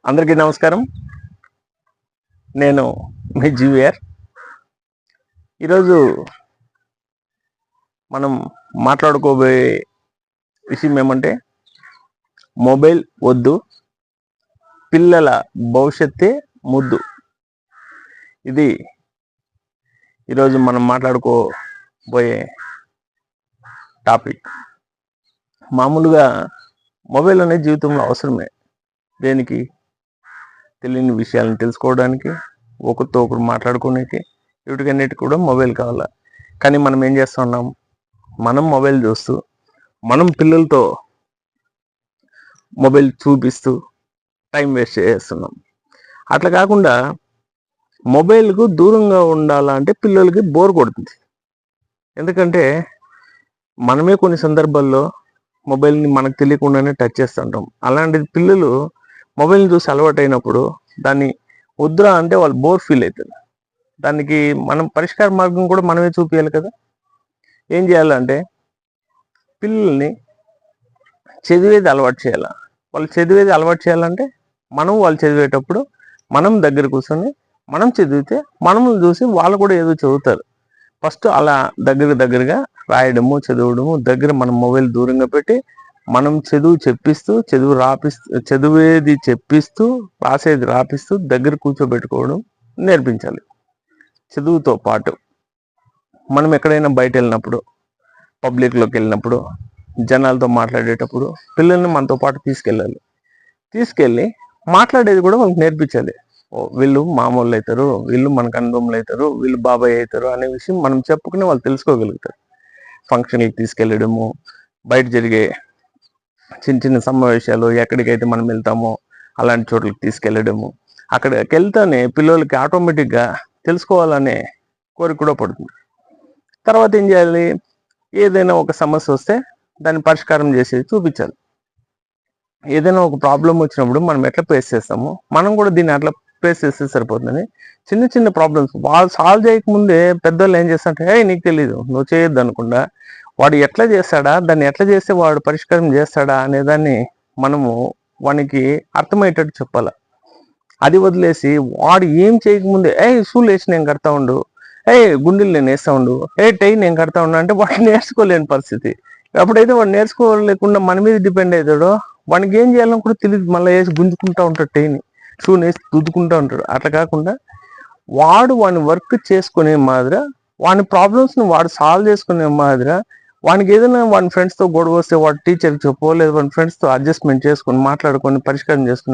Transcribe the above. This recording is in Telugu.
అందరికీ నమస్కారం. నేను మీ జీవీఆర్. ఈరోజు మనం మాట్లాడుకోబోయే విషయం ఏమంటే, మొబైల్ వద్దు, పిల్లల భవిష్యత్తే ముద్దు. ఇది ఈరోజు మనం మాట్లాడుకోబోయే టాపిక్. మామూలుగా మొబైల్ అనేది జీవితంలో అవసరమే. దేనికి? తెలియని విషయాలను తెలుసుకోవడానికి, ఒకరితో ఒకరు మాట్లాడుకోవడానికి, వీటికన్నిటికి కూడా మొబైల్ కావాలా. కానీ మనం ఏం చేస్తూ ఉన్నాం? మనం మొబైల్ చూస్తూ, మనం పిల్లలతో మొబైల్ చూపిస్తూ టైం వేస్ట్ చేస్తున్నాం. అట్లా కాకుండా మొబైల్కు దూరంగా ఉండాలంటే పిల్లలకి బోర్ కొడుతుంది. ఎందుకంటే మనమే కొన్ని సందర్భాల్లో మొబైల్ని మనకు తెలియకుండానే టచ్ చేస్తుంటాం. అలాంటిది పిల్లలు మొబైల్ని చూసి అలవాటు అయినప్పుడు దాన్ని వద్దురా అంటే వాళ్ళు బోర్ ఫీల్ అవుతారు. దానికి మనం పరిష్కార మార్గం కూడా మనమే చూపించాలి కదా. ఏం చేయాలంటే పిల్లల్ని చదివేది అలవాటు చేయాలి. వాళ్ళు చదివేది అలవాటు చేయాలంటే వాళ్ళు చదివేటప్పుడు మనం దగ్గర కూర్చొని మనం చదివితే మనము చూసి వాళ్ళు కూడా ఏదో చదువుతారు. ఫస్ట్ అలా దగ్గరగా రాయడము, చదవడము, దగ్గర మనం మొబైల్ దూరంగా పెట్టి మనం చదివేది చెప్పిస్తూ రాసేది రాపిస్తూ దగ్గర కూర్చోబెట్టుకోవడం నేర్పించాలి. చదువుతో పాటు మనం ఎక్కడైనా బయట వెళ్ళినప్పుడు, పబ్లిక్లోకి వెళ్ళినప్పుడు, జనాలతో మాట్లాడేటప్పుడు పిల్లల్ని మనతో పాటు తీసుకెళ్ళి మాట్లాడేది కూడా వాళ్ళకి నేర్పించాలి. వీళ్ళు మామూలు అవుతారు, వీళ్ళు మనకు అనుభవం అవుతారు, వీళ్ళు బాబాయ్ అవుతారు అనే విషయం మనం చెప్పుకుని వాళ్ళు తెలుసుకోగలుగుతారు. ఫంక్షన్కి తీసుకెళ్ళడము, బయట జరిగే చిన్న చిన్న సమావేశాలు, ఎక్కడికైతే మనం వెళ్తామో అలాంటి చోట్లకి తీసుకెళ్ళడము, అక్కడికి వెళ్తానే పిల్లలకి ఆటోమేటిక్గా తెలుసుకోవాలనే కోరిక కూడా పడుతుంది. తర్వాత ఏం చేయాలి? ఏదైనా ఒక సమస్య వస్తే దాన్ని పరిష్కారం చేసేది చూపించాలి. ఏదైనా ఒక ప్రాబ్లం వచ్చినప్పుడు మనం ఎట్లా ఫేస్ చేస్తామో మనం కూడా దీన్ని అట్లా ఫేస్ చేస్తే సరిపోతుందని చిన్న చిన్న ప్రాబ్లమ్స్ వాళ్ళు సాల్వ్ చేయకముందే పెద్దోళ్ళు ఏం చేస్తారంటే, నీకు తెలీదు, నువ్వు చేయొద్దు అనకుండా వాడు ఎట్లా చేస్తాడా, దాన్ని ఎట్లా చేస్తే వాడు పరిష్కారం చేస్తాడా అనేదాన్ని మనము వానికి అర్థమయ్యేటట్టు చెప్పాలి. అది వదిలేసి వాడు ఏం చేయకముందే షూలు వేసి నేను కడతా ఉండు, గుండెలు నేను వేస్తా ఉండు, టై నేను కడతా ఉండు అంటే వాడు నేర్చుకోలేని పరిస్థితి. అప్పుడైతే వాడు నేర్చుకోలేకుండా మన మీద డిపెండ్ అవుతాడో వానికి ఏం చేయాలని కూడా తెలియదు. మళ్ళీ వేసి గుంజుకుంటా ఉంటాడు, టైని షూని వేసి దుద్దుకుంటూ ఉంటాడు. అట్లా కాకుండా వాని వర్క్ చేసుకునే మాదిర, వాని ప్రాబ్లమ్స్ని వాడు సాల్వ్ చేసుకునే మాదిర, వానికి ఏదైనా వాని ఫ్రెండ్స్తో గొడవ వస్తే వాడు టీచర్కి చెప్పో, లేదా వాని ఫ్రెండ్స్తో అడ్జస్ట్మెంట్ చేసుకొని మాట్లాడుకొని పరిష్కారం చేసుకుని